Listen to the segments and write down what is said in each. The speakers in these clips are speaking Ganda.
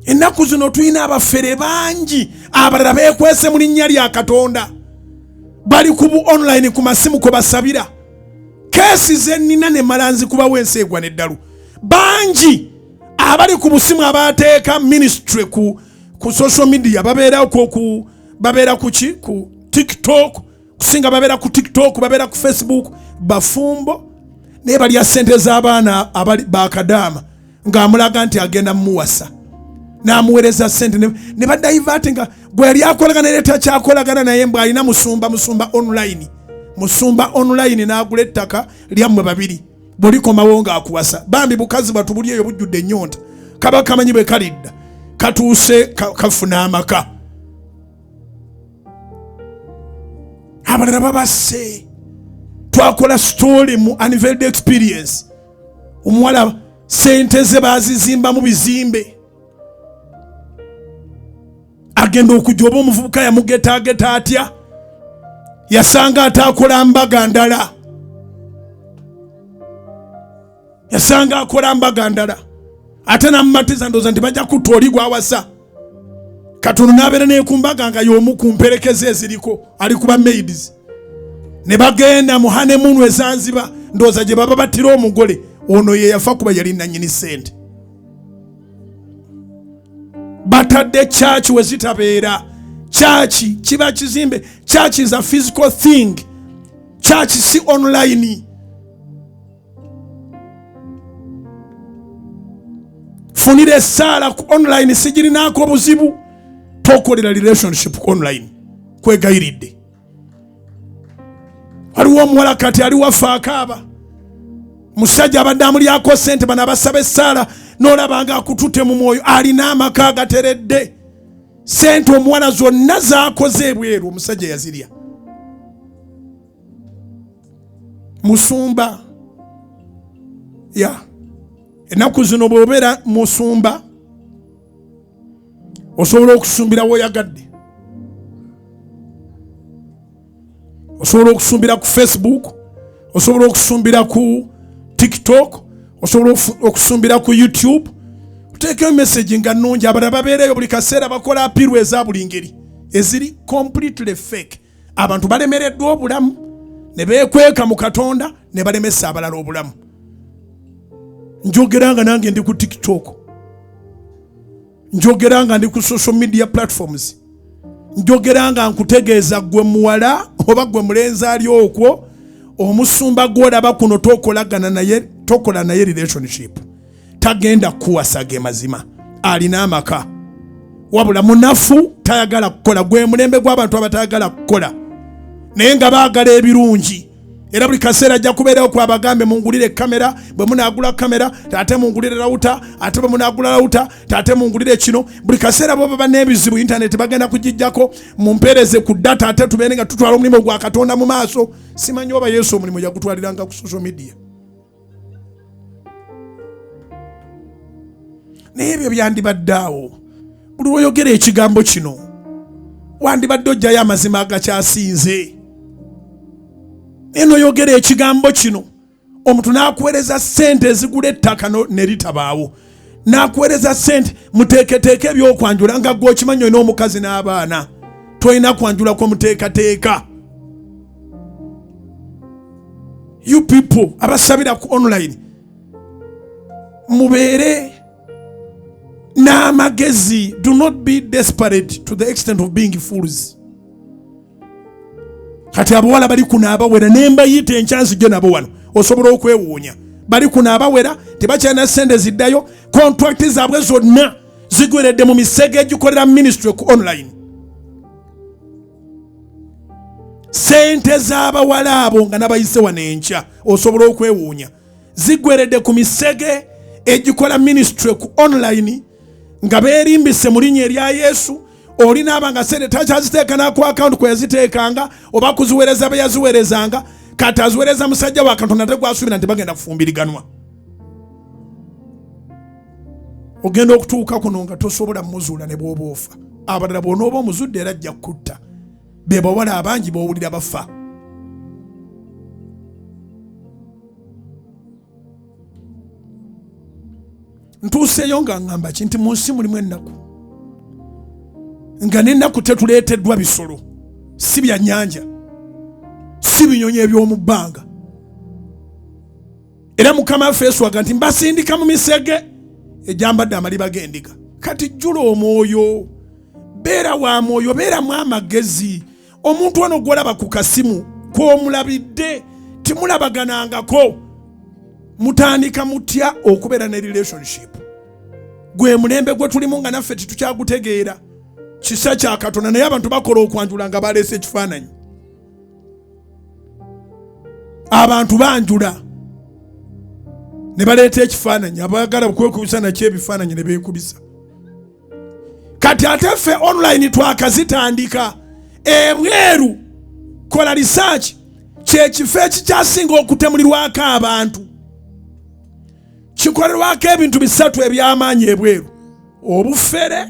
ennaku zino tulina abafere bangi abalala beekwese mu linnya lya Katonda bali ku online ku masimu kwe basabira. Keesi ze nnina ne malanzi kubawo ensi egwa n'eddalu bangi abali ku busimu abateeka ministry ku social media babeera ku TikTok kusinga babeera ku TikTok babeera ku Facebook bafumbo naye balya ssente z'abaana abali bakadaama ng'amulaga nti agenda muwasa n'amuweereza ssente ne badayivati nga gwe yali akolagana leeta kyakolagana naye mbw alina musumba online n'agula ettaka lyammwe babiri bw'olikomawo ng'akuwasa bambi bukazi batubuli eyo bujjudde ennyonta kaba kamanyi bwe kalidda katuuse kafuna amaka. Abalala babasse twakola story mu Unveiled Experience omuwala sente ze bazizimba mu bizimbe agenda okujoba omuvubuka yamugetaageta atya yasanga atakola mbaga ndala ate namumatiza ndooza nti bajja kutta oli gwawasa katono n'abeera neekumbaga nga y'omu ku mperekeze eziriko ali kuba maids ne bagenda mu honeymoon Zanzibar ndooza gye baba battira omugole ono ye yafa kuba yali nannyini ssente. Batadde church we zitabeera. Church kiba kizimbe. Church is a physical thing. Church si online. Funire sala ku online sigirinaako buzibu. Tokolera relationship ku online kwegayiridde. Waliwo omuwala kati ali wafa akaaba musajja abadde amulyako ssente bano abasaba essaala n'olabanga akututte mu mwoyo alina amaka agateredde ssente omuwala zonna zaakoze ebweru omusajja yazirya. Musumba ennaku zino bw'obeera musumba osobola okusumbira w'oyagadde. Osobola okusumbira ku Facebook, osobola okusumbira ku TikTok, osobola okusumbira ku YouTube. Tuteekeyo message nga nnungi abalala babeereyo buli kaseera bakola apiru eza buli ngeri eziri completely fake. Abantu balemereddwa obulamu ne beekweka mu Katonda ne balemesa abalala obulamu. Njogeranga nange ndi ku TikTok, njogeranga ndi ku social media platforms, njogeranga nkutegeeza gwe muwala oba gwe mulenzi ali okwo omusumba gw'olaba kuno tokola naye relationship tagenda kuwasa ge mazima alina amaka wabula munafu tayagala kukola gwe mulembe gw'abantu abatayagala kukola naye nga baagala ebirungi era buli kaseera ajja kubeerawo kwabagambe mungulire kamera bwe munaagula kamera ate mungulire rawuta ate bwe munaagula rawuta ate mungulire kino buli kaseera bo baba n'ebizibu internet bagenda kugijjako mumpeereze ku data ate tubeere nga tutwala omulimu gwa Katonda mu maaso. Simanyi oba Yesu omulimu yagutwaliranga ku social media. Naye ebyo byandibadde awo buli lwoyogera ekigambo kino wandibadde ojjayo amazima agakyasinze. Eno yogera ekigambo kino omuntu n'akuweereza ssente ezigula ettaka ne litabaawo n'akuweereza ssente muteeketeeke ebyokwanjula nga gwe okimanyi olina omukazi n'abaana tolina kwanjula kwa muteekateeka. You people abasabira ku online mubeere n'amagezi. Do not be desperate to the extent of being fools. Kati abawala bali kunaabawera nembayita enkyansi gye nabo wano osobola okwewuunya bali kunaabawera tebakyalina ssente ziddayo contract zaabwe zonna zigweredde mu misege egikolera ministry ku online. Ssente z'abawala abo nga nabayise wano enkya osobola okwewuunya zigweredde ku misege egikola ministry ku online nga beerimbise mu linnya erya Yesu. Olina abanga sente takyaziteeka n'aku account kwe yaziteekanga oba kuziweereza be yaziweerezanga kati aziweereza musajja wa Katonda ate gwasuubira nti bagenda kufumbiriganwa. Ogenda okutuuka kuno nga tosobola muzuula ne bw'oba ofa. Abalala bw'onooba omuzudde era ajja kutta. Be bawala abangi b'owulira bafa. ntuuseeyo nga ngamba kinti mu nsi mulimu ennaku nga n'ennaku tetuleeteddwa bisolo si bya nnyanja si binyonyi eby'omu bbanga era mukama waffe Yesu aga nti mbasindika mu misege egyambadde amaliba g'endiga kati jjula omwoyo beera wa mwoyo beeramu amagezi omuntu ono gwolaba ku kasimu kw'omulabidde timulabaganangako mutandika mutya okubeera ne relationship gwe mulembe gwe tulimu nga naffe titukyagutegeera kisa kya Katonda naye abantu bakola okwanjula nga baleese ekifaananyi abantu banjula ne baleeta ekifaananyi abaagala okwekubisa nakyo ebifaananyi ne beekubisa kati ate ffe online twakazitandika ebweru kola research kyekifo ekikyasinga okutemulirwako abantu kikolerwako ebintu bisatu eby'amaanyi ebweru obufere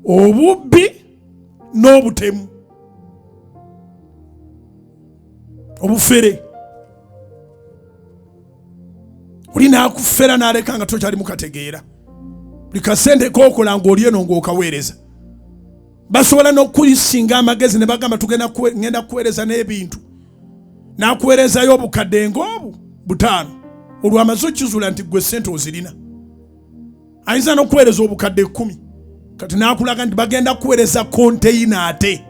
obubbi n'obutemu obufere oli naakufera n'aleka nga tokyali mukategeera buli kasente kookola ng'oli eno ng'okaweereza basobola n'okulisinga amagezi ne bagamba ngenda kuweereza n'ebintu n'akuweerezayo obukadde ng'obu 5 olwamaze okizuula nti gwe sente ozirina ayinza n'okuweereza obukadde 10 kati n'akulaga nti bagenda kuweereza konteyina ate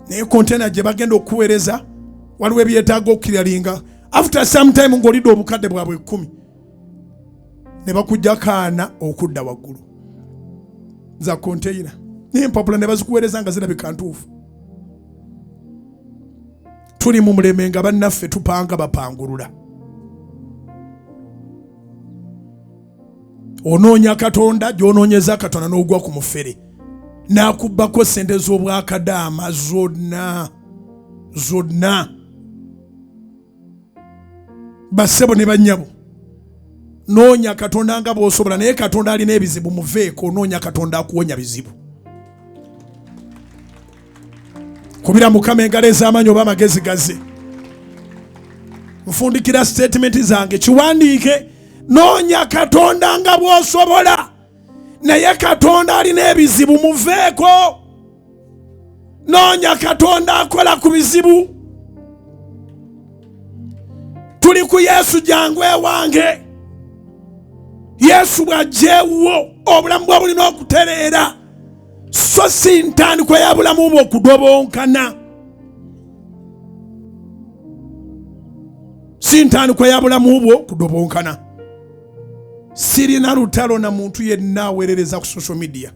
naye konteyina gye bagenda okuweereza waliwo ebyetaaga okukiralinga after some time ng'olidde obukadde bwabwe 10 ne bakujja kaana okudda waggulu za konteyina n'empapula ne bazikuweereza nga zirabika ntuufu tuli mu muleme nga bannaffe tupanga bapangulula onoonya Katonda gy'onoonyeza Katonda n'ogwa ku mufere n'akubbako sente z'obwakadaama zonna bassebo ne bannyabo noonya Katonda nga bw'osobola naye Katonda alina ebizibu muveeko noonya Katonda akuwonya bizibu kubira Mukama engalo ez'amaanyi oba amagezi gaze nfundikira statement zange kiwandiike noonya Katonda nga bw'osobola naye Katonda alina ebizibu muveeko noonya Katonda akola ku bizibu tuli ku Yesu jangu ewange Yesu bw'ajjeewo obulamu bwe bulina okutereera so si ntandikwa ya bulamu bwo okudobonkana si ntandikwa ya bulamu bwo kudobonkana sirina lutalo na muntu yenna aweerereza ku social media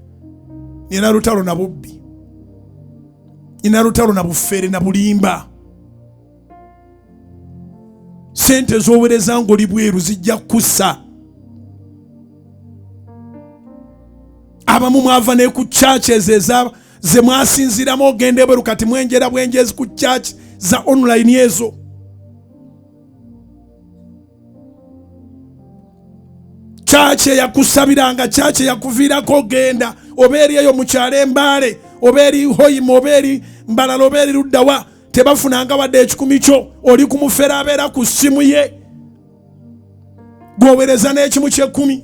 nina lutalo na bubbi nina lutalo na bufere na bulimba sente z'oweereza ng'oli bweru zijja kussa abamu mwava ne ku churches ze mwasinziramu ogende bweru kati mwenjera bwenjezi ku church za online ezo church yakusabiranga church yakuviirako ogenda oba eriyo mu kyalo Embaale oba eri Hoima oba eri Mbalala oba eri luddawa tebafunanga wadde 10 kyo oli ku mufere abeera ku ssimu ye gwoweereza n'ekimu kye10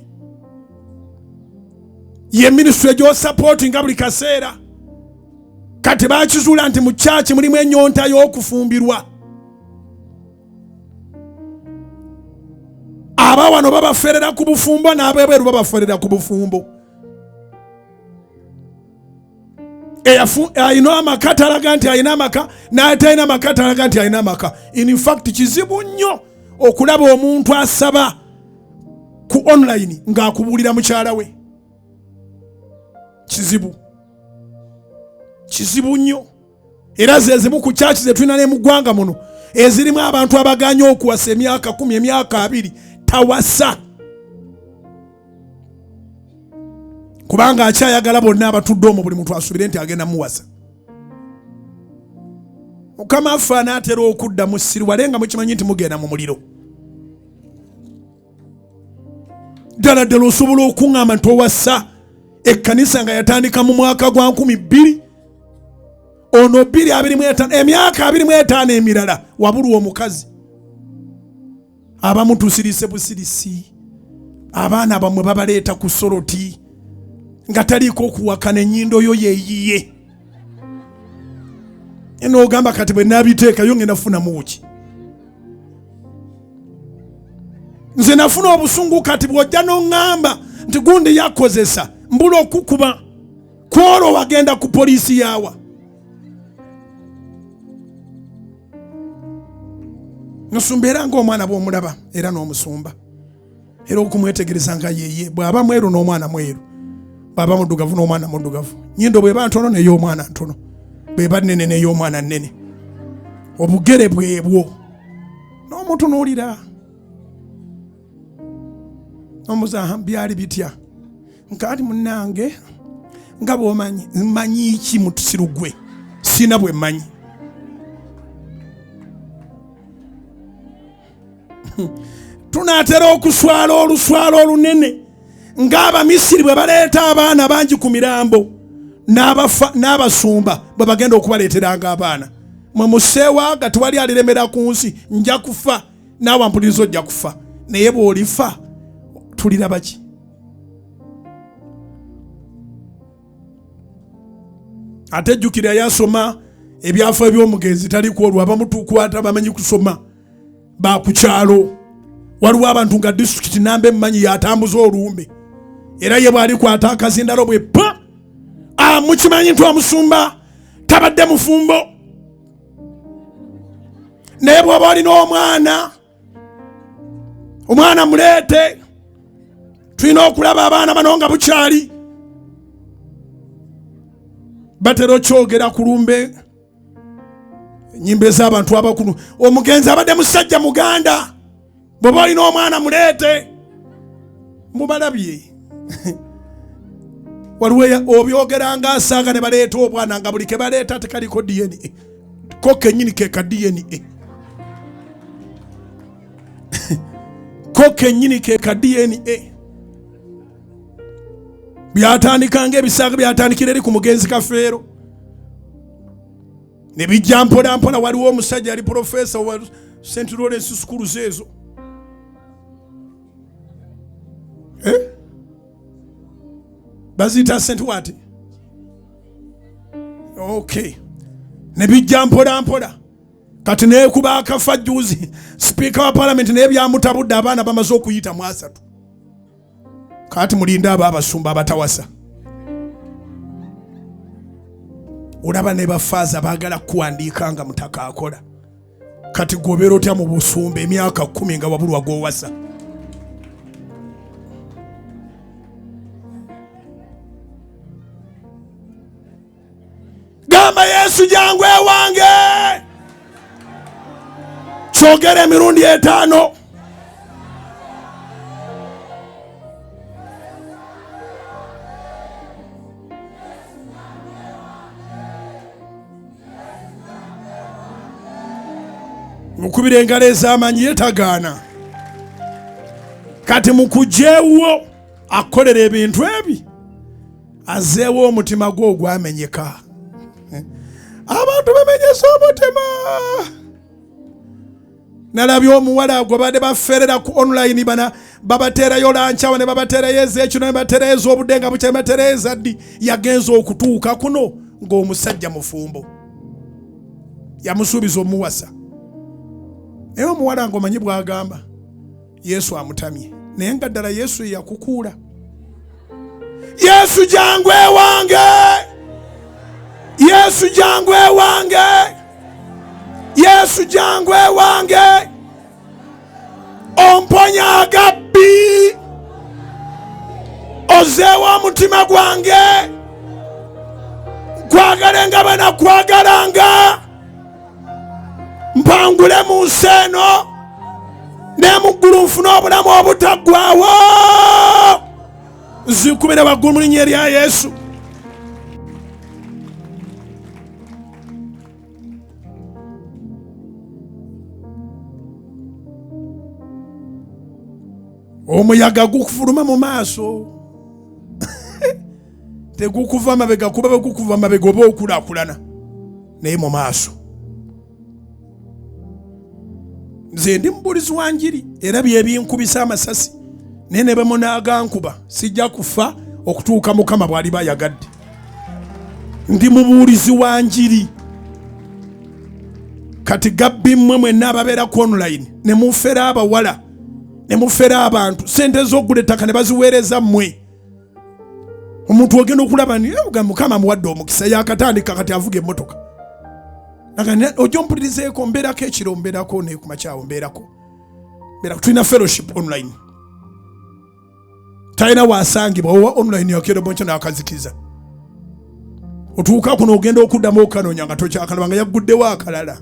ye ministry gy'osupportinga buli kaseera kati baakizuula nti mu church mulimu ennyonta y'okufumbirwa aba wano babaferera ku bufumbo n'abebweru babaferera ku bufumbo ayina amaka talaga nti ayina amaka n'atalina amaka talaga nti ayina amaka in fact kizibu nnyo okulaba omuntu asaba ku online ng'akubuulira mukyala we kizibu nnyo era zezimu ku church ze tulina ne mu ggwanga muno ezirimu abantu abaganya okuwasa emyaka 10 emyaka 2 tawasa kubanga akyayagala bonna abatudde omwo buli muntu asubire nti agenda muwasa Mukama affe anaatera okudda mu ssiri walenga mukimanyi nti mugenda mu muliro ddala ddala osobola okuŋŋamba nti owasa ekkanisa nga yatandika mu mwaka gwa 2000 ono 2025 emyaka 25 emirala wabulwa omukazi abamu tusirise busirisi abaana bamwe babaleeta ku soroti nga taliiko okuwakana ennyindo yo yeeyiye. N'ogamba kati bwe naabiteekayo ngenda funamu wuki. Nze nafuna obusungu kati bw'ojja n'oŋŋamba nti gundi yakozesa mbula okukuba kwolwo wagenda ku poliisi yaawa. Nsumba era ng'omwana bw'omulaba era n'omusumba era okumwetegereza nga yeeye bw'aba mweru n'omwana mweru, bw'aba muddugavu n'omwana muddugavu, nnyindo bw'eba ntono n'ey'omwana ntono, bw'eba nnene n'ey'omwana nnene, obugere bwebwo n'omutunuulira omuzaha byali bitya nkati munnange nga bw'omanyi mmanyi iki mutusiru gwe sina bwe mmanyi. Tunaatera okuswala oluswala olunene ng'Abamisiri bwe baleeta abaana bangi ku mirambo n'abasumba bwe bagenda okubaleeteranga abaana. Mwe museewaaga tewali aliremera ku nsi, nja kufa naawe ampuliriza ojja kufa, naye bw'olifa tuliraba ki? Ate jjukira yasoma ebyafa eby'omugenzi tali kwolwa abamutukwata bamanyi kusoma ba ku kyalo. Waliwo abantu nga disitulikiti Nambe mmanyi yatambuza olumbe era ye bw'alikwata akazindalo bwe pa mukimanyi nti omusumba tabadde mufumbo, naye bw'oba olina omwana muleete. Tulina okulaba abaana bano nga bukyali batera okyogera ku lumbe ennyimba ez'abantu abakulu. Omugenzi abadde musajja muganda, bw'oba olina omwana muleete. Mubalabye waliwo obyogeranga asanga ne baleeta obwana nga buli ke baleeta tekaliko DNA, ko kennyini ke ka DNA, ko kennyini ke ka DNA. Byatandika ng'ebisaaga byatandikira eri ku mugenzi Kafeero ne bijja mpola mpola. Waliwo omusajja ali profesa wa St. Lawrence School zeezo, bazita St. what? Okay. Ne bijja mpola mpola kati neekuba akafajjuuzi sipiika wa Parliament naye byamutabudde abaana bamaze okuyita mu 3. Kati mulinda abo abasumba abatawasa. Olaba ne bafaaza baagala kuwandiika nga mutaka akola. Kati gobeera otya mu busumba emyaka 10 nga wabulwa gw'owasa? Gamba Yesu jangu ewange, kyogere emirundi 5. Mukubire engalo ez'amanyi yetagaana. Kati mukugyewo akolera ebintu ebi azeewo omutima gwo ogwamenyeka. Abantu bamenyesa omutima. Nalabye omuwala gwe badde baferera ku online bana babateerayo lancawa ne babateerayo ez'ekino ne bateerayo ez'obudde nga bukya bateerayo ezaddi. Yagenza okutuuka kuno ng'omusajja mufumbo yamusuubiza omuwasa. Naye omuwala ng'omanyi bw'agamba Yesu amutamye, naye nga ddala Yesu yakukuula. Yesu jangu ewange, Yesu jangu ewange, Yesu jangu ewange, omponya agabbi, ozeewo omutima gwange, nkwagale nga bwe nakwagalanga, mpangule mu nsi eno ne mu ggulu nfune obulamu obutaggwaawo. Nzikubire waggulu mu linnya erya Yesu. Omuyaga gukufuluma mu maaso tegukuva mabega, kuba gukuva mabega oba okulaakulana naye mu maaso. Nze ndi mubulizi wa njiri era bye binkubisa amasasi nene bwe munaagankuba sijja kufa okutuuka Mukama bw'ali bayagadde. Ndi mubuulizi wa njiri. Kati gabbi mmwe mwenna ababeera ku online ne mufera abawala ne mufera abantu sente z'okugula ettaka ne baziweereza mmwe. Omuntu ogenda okulaba ni Mukama muwadde omukisa yakatandika kati avuga emmotoka. Ojja ompulirizeeko mbeerako ekiro mbeerako ne ku makyawo mbeerako. Tulina fellowship online. Talina wasangibwa owa online yakero boncho n'akazikiza. Otuuka kuno ogenda okuddamu okanoonya nga tokyakalaba nga yagguddewo akalala.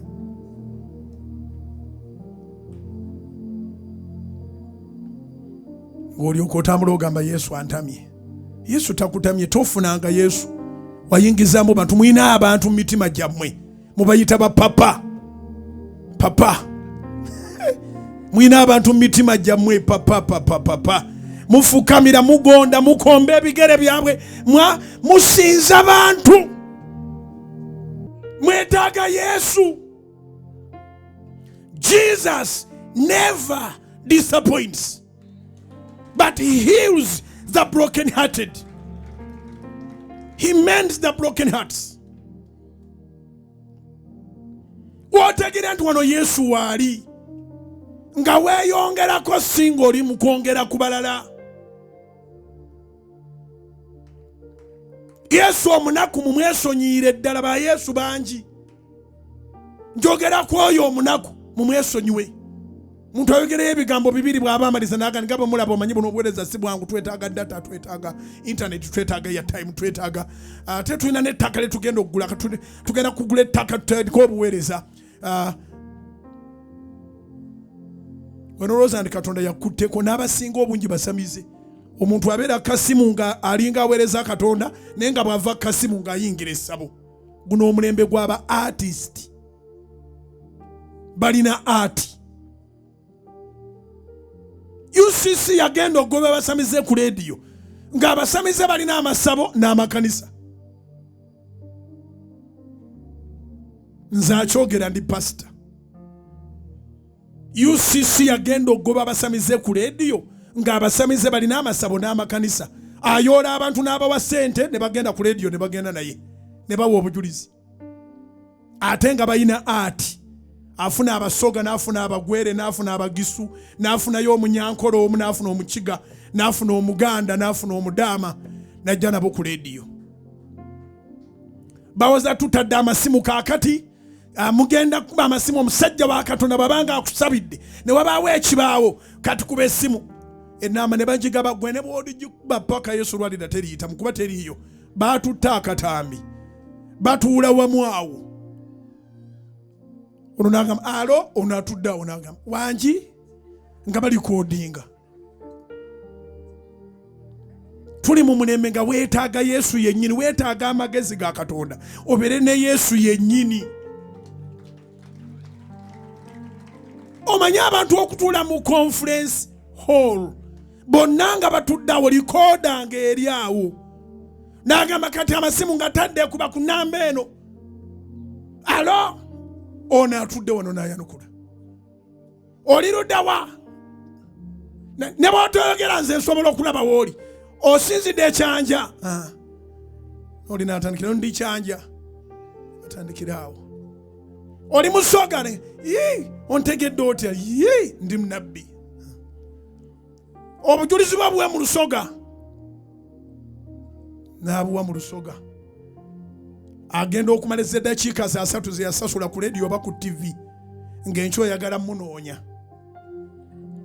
Ng'olyoka otambula ogamba Yesu antamye. Yesu takutamye, tofunanga Yesu. Wayingizaamu bantu, mulina abantu mu mitima gyammwe. Mubayita ba papa. Papa. Mulina abantu mu mitima gyammwe papa. Mufukamira mugonda mukombe ebigere byabwe musinza abantu. Mwetaaga Yesu. Jesus never disappoints, but he heals the broken-hearted. He mends the broken hearts. Wotegira nti wano Yesu waali nga weeyongerako singa oli mu kwongera ku balala. Yesu omunaku mumwesonyiire ddala, ba Yesu bangi. Njogera ku oyo omunaku mumwesonyiwe. Muntu ayogereyo ebigambo bibiri bw'aba amaliza n'agamba nga bwe mulaba omanyi buno obuweereza si bwangu, twetaaga data, twetaaga internet, twetaaga airtime, twetaaga ate tulina n'ettaka lye tugenda okugula, tugenda kugula ettaka tutandika obuweereza. Wano ndi Katonda yakutteko n'abasinga obungi basamize. Omuntu abeera kasimu nga alinga aweereza Katonda naye nga bw'ava kasimu ng'ayingira essabo. Guno omulembe gw'aba artist. Balina art. UCC yagenda okugoba abasamize ku leediyo ng'abasamize balina amasabo n'amakanisa. Nze akyogera ndi pastor. UCC yagenda okugoba abasamize ku leediyo ng'abasamize balina amasabo n'amakanisa. Ayoola abantu n'abawa ssente ne bagenda ku leediyo ne bagenda naye ne bawa obujulizi. Ate nga balina art. Afuna abasoga, n'afuna abagwere, n'afuna abagisu, n'afunayo omunyankolo omu, n'afuna omukiga, n'afuna omuganda, n'afuna omudaama, n'ajja nabo ku leediyo. Bawoza tutadde amasimu kaakati, mugenda kuba amasimu omusajja wa Katonda babanga akusabidde ne wabaawo ekibaawo kati kuba essimu. Ennaama ne bagigaba gwe ne bw'odigikuba paka Yesu lwalira teriyita mukuba teriiyo. Baatutta akatambi. Batuula wamu awo. Ono n'agamba alo, ono atudde awo n'agamba wangi nga bali kodinga. Tuli mu mulembe nga weetaaga Yesu yennyini, weetaaga amagezi ga Katonda, obeere ne Yesu yennyini. Omanyi abantu okutuula mu conference hall bonna nga batudde awo likooda nga eri awo. N'agamba kati amasimu nga tadde kuba ku nnamba eno. Alo, ono atudde wano n'ayanukula. Oli ludda wa? Ne bw'otoyogera nze nsobola okulaba w'oli. Osinzidde ekyanja. Oli n'atandikira ndi kyanja. Atandikira awo. Oli musoga ne. Ontegedde otya? Ndi munabbi. Obujulizi bwabuwe mu lusoga. N'abuwa mu lusoga. Agenda okumaliza eddakiika 3 ze yasasula ku leediyo oba ku TV ng'enkyo oyagala munoonya.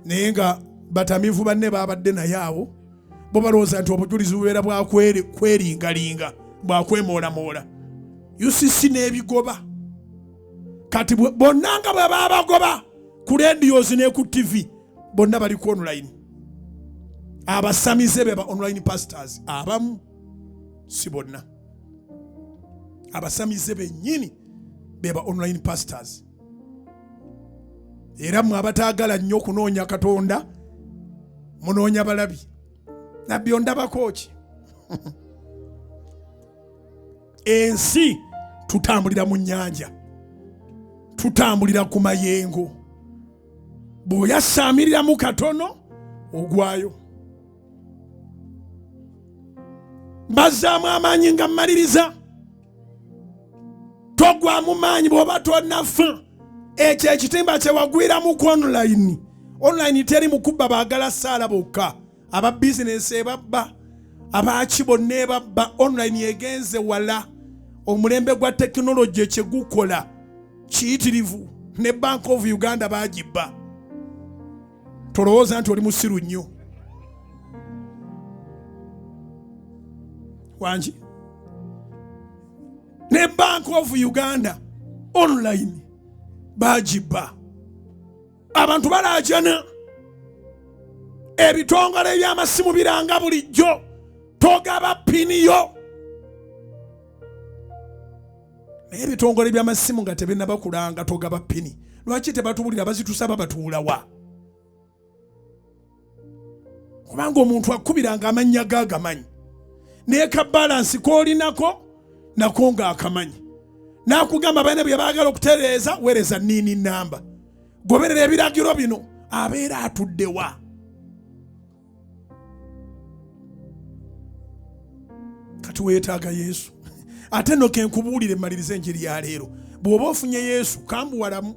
Naye nga batamiivu banne baabadde naye awo bo balowooza nti obujulizi bubeera bwakweringalinga, bwakwemoolamoola. UCC n'ebigoba. Kati bonna nga bwe baabagoba ku leediyozi ne ku TV bonna bali ku online. Abasamize be ba online pastors abamu, si bonna. Abasamize bennyini be ba online pastors. Era mwe abataagala nnyo okunoonya Katonda munoonya balabi. Nabbi ondabako ki? Ensi tutambulira mu nnyanja, tutambulira ku mayengo. Bw'oyasaamiriramu katono ogwayo. Mbazzaamu amaanyi nga mmaliriza. Togwamu maanyi bw'oba tonnafa. Ekyo ekitimba kye wagwiramu ku online. Online teri mukubba baagala ssaala bokka. Aba bizinesi ebabba. Abaaki bonna ebabba. Online yegenze wala. Omulembe gwa tekinologi ekyegukola kiyitirivu. Ne Bank of Uganda baagibba. Tolowooza nti oli musiru nnyo. Wangi? Ne Bank of Uganda online baagibba. Abantu balaajana. Ebitongole eby'amasimu biranga bulijjo. Togaba piniyo. Naye ebitongole by'amasimu nga tebinaba kulanga togaba pini. Lwaki tebatubulira bazitusaba batuulawa? Kubanga omuntu akubiranga amannya g'agamanyi. Naye ka balansi k'olinako nako ng'akamanyi. N'akugamba balina bye baagala okutereeza weereza nniini nnamba. Goberera ebiragiro bino abeera atuddewa. Kati weetaaga Yesu. Ate no kenkubuulire mmalirize enjiri ya leero. Bw'oba ofunye Yesu kambuwalamu.